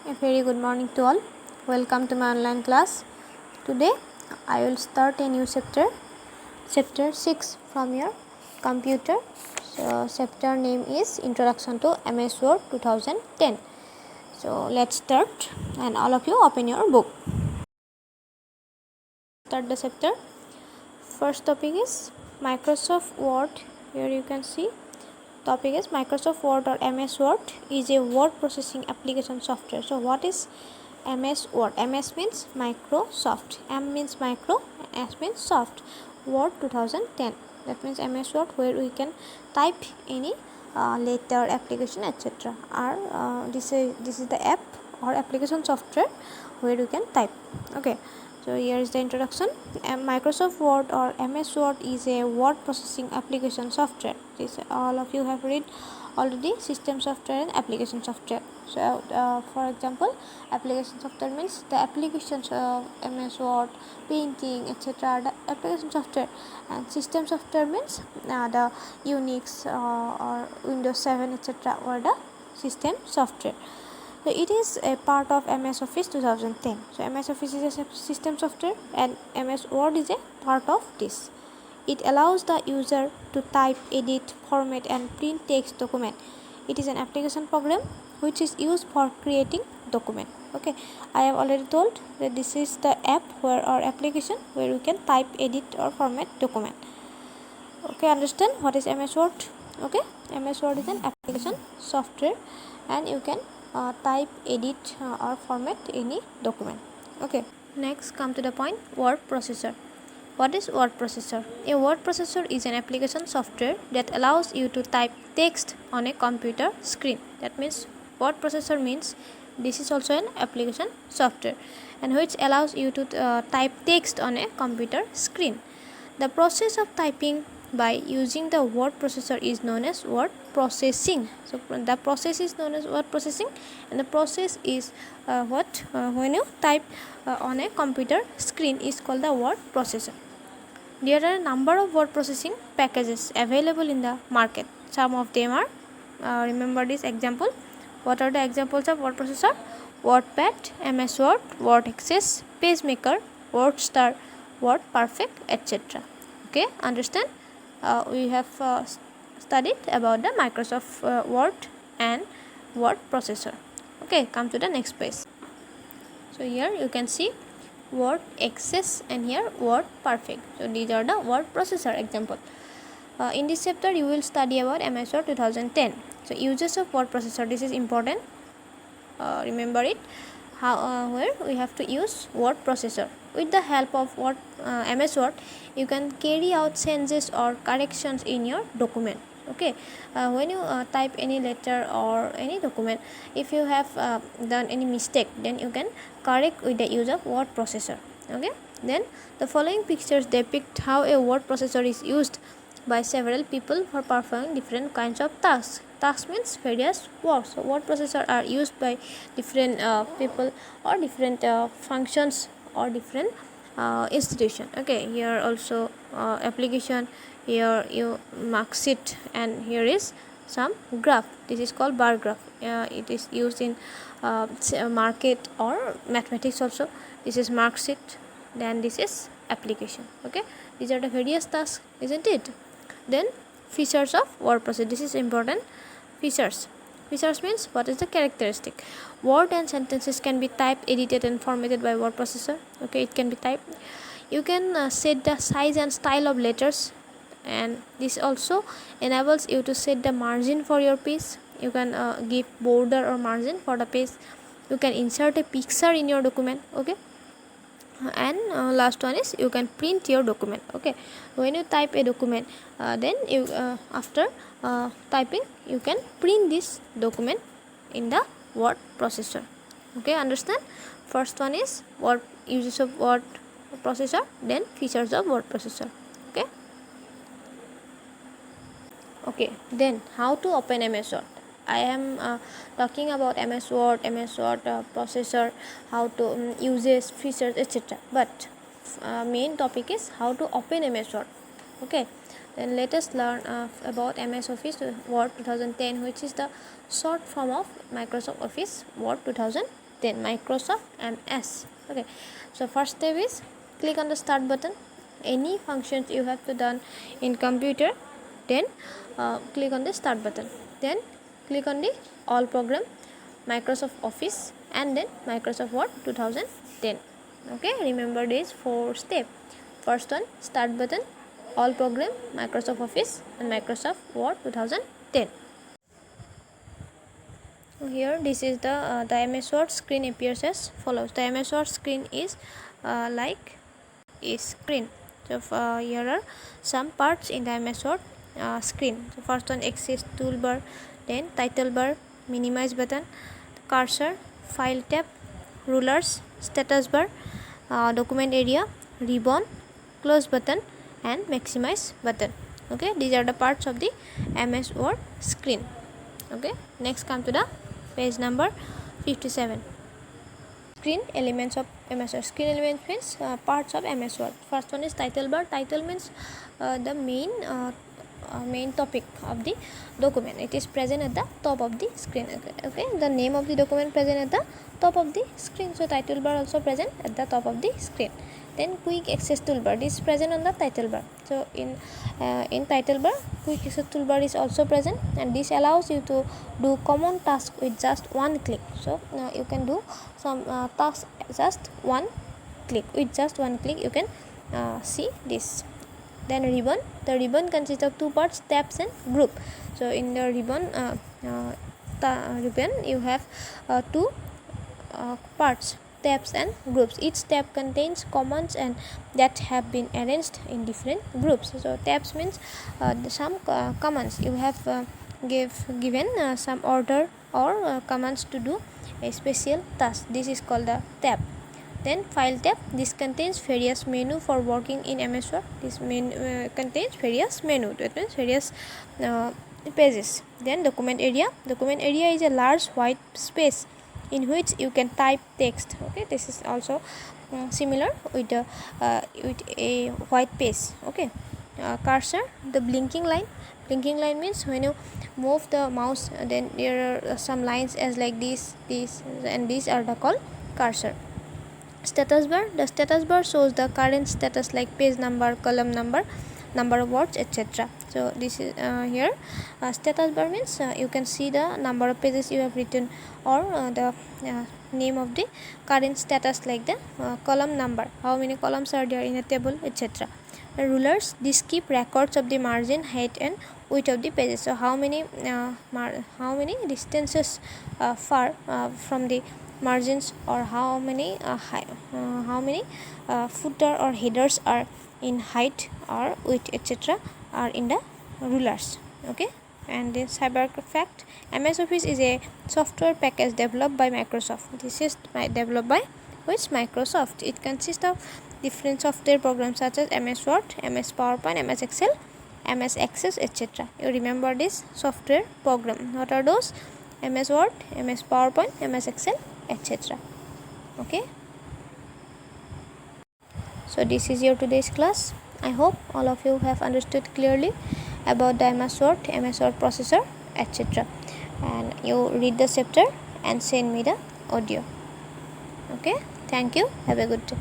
A very good morning to all. Welcome to my online class. Today I will start a new chapter 6 from your computer. So chapter name is Introduction to MS Word 2010. So let's start, and all of you open your book. Start the chapter. First topic is Microsoft Word. Here you can see topic is Microsoft Word or MS Word is a word processing application software. So what is MS Word? MS means Microsoft, M means micro, S means soft. Word 2010, that means MS Word, where we can type any letter, application, etc. Or this is the app or application software where you can type. Okay, so here is the introduction. Microsoft Word or MS Word is a word processing application software. This all of you have read already, system software and application software. So for example, application software means the applications of MS Word, painting, etc. the application software, and system software means the Unix or Windows 7, etc. or the system software. So it is a part of MS Office 2010. So MS Office is a system software and MS Word is a part of this. It allows the user to type, edit, format and print text document. It is an application program which is used for creating document. Okay, I have already told that this is the app where or application where you can type, edit or format document. Okay, understand what is MS Word? Okay, MS Word is an application software and you can type, edit or format any document. Okay, next come to the point, word processor. What is word processor? A word processor is an application software that allows you to type text on a computer screen. That means word processor means this is also an application software and which allows you to type text on a computer screen. The process of typing by using the word processor is known as word processing. So the process is known as word processing, and the process is when you type on a computer screen is called the word processor. There are a number of word processing packages available in the market. Some of them are remember this example. What are the examples of word processor? WordPad, MS Word, Word Access, PageMaker, WordStar, WordPerfect, etc. Okay, understand? We have studied about the Microsoft Word and word processor. Okay, come to the next page. So here you can see Word Access and here WordPerfect. So these are the word processor example. In this chapter you will study about MS Word 2010. So uses of word processor, this is important. Remember it. How where we have to use word processor. With the help of MS Word, you can carry out changes or corrections in your document. Okay, when you type any letter or any document, if you have done any mistake, then you can correct with the use of word processor. Okay, then the following pictures depict how a word processor is used by several people for performing different kinds of tasks. Task means various words. So word processor are used by different people or different functions or different institution. Okay, here also application, here you mark sheet, and here is some graph. This is called bar graph. It is used in market or mathematics also. This is mark sheet, then this is application. Okay, these are the various tasks, isn't it? Then features of word processor, this is important. Features means what is the characteristic. Word and sentences can be typed, edited and formatted by word processor. Okay, it can be typed. You can set the size and style of letters, and this also enables you to set the margin for your page. You can give border or margin for the page. You can insert a picture in your document. Okay, and last one is you can print your document. Okay, when you type a document, then you after typing you can print this document in the word processor. Okay, understand? First one is word uses of word processor, then features of word processor. Okay, then how to open MS Word. I am talking about MS Word processor, how to uses, features, etc. But main topic is how to open MS Word. Okay, then let us learn about MS Office Word 2010, which is the short form of Microsoft Office Word 2010. 10 Microsoft MS. Okay, so first step is click on the start button. Any functions you have to done in computer, then click on the start button, then click on the all program, Microsoft Office, and then Microsoft Word 2010. Okay, remember these 4 steps. First one, start button, all program, Microsoft Office, and Microsoft Word 2010. Here this is the MS Word screen appears as follows. The MS Word screen is like a screen. So here are some parts in the MS Word screen. So first one, access toolbar, then title bar, minimize button, cursor, file tab, rulers, status bar, document area, ribbon, close button, and maximize button. Okay, these are the parts of the MS Word screen. Okay, next come to the page number 57. Screen elements of MS Word. Screen elements means parts of MS Word. First one is title bar. Title means the main topic of the document. It is present at the top of the screen. Okay, the name of the document present at the top of the screen. So title bar also present at the top of the screen. Then quick access toolbar. This is present on the title bar. So in title bar, quick access toolbar is also present, and this allows you to do common task with just one click. So you can do some tasks just one click. With just one click you can see this. Then ribbon. The ribbon consists of two parts, tabs and group. So in the ribbon you have two parts, tabs and groups. Each tab contains commands and that have been arranged in different groups. So tabs means some commands you have given some order or commands to do a special task. This is called the tab. Then file tab. This contains various menu for working in MS Word. This contains various menu. That means various pages. Then document area. Document area is a large white space in which you can type text. Okay, this is also similar with a white page. Okay, cursor. The blinking line. Blinking line means when you move the mouse, then there are some lines as like this, and these are the called cursor. Status bar. The status bar shows the current status like page number, column number, number of words, etc. So this is here status bar means you can see the number of pages you have written, or the name of the current status like the column number, how many columns are there in a table, etc. Rulers. These keep records of the margin, height and width of the pages. So how many distances far from the margins, or how many footer or headers are in height or width, etc. are in the rulers. Okay, and then CyberFact. MS Office is a software package developed by Microsoft. This is developed by Microsoft. It consists of different software programs such as MS Word, MS PowerPoint, MS Excel, MS Access, etc. You remember this software program. What are those? MS Word, MS PowerPoint, MS Excel, etc. Okay, so this is your today's class. I hope all of you have understood clearly about the MS Word processor, etc. and you read the chapter and send me the audio. Okay, thank you. Have a good day.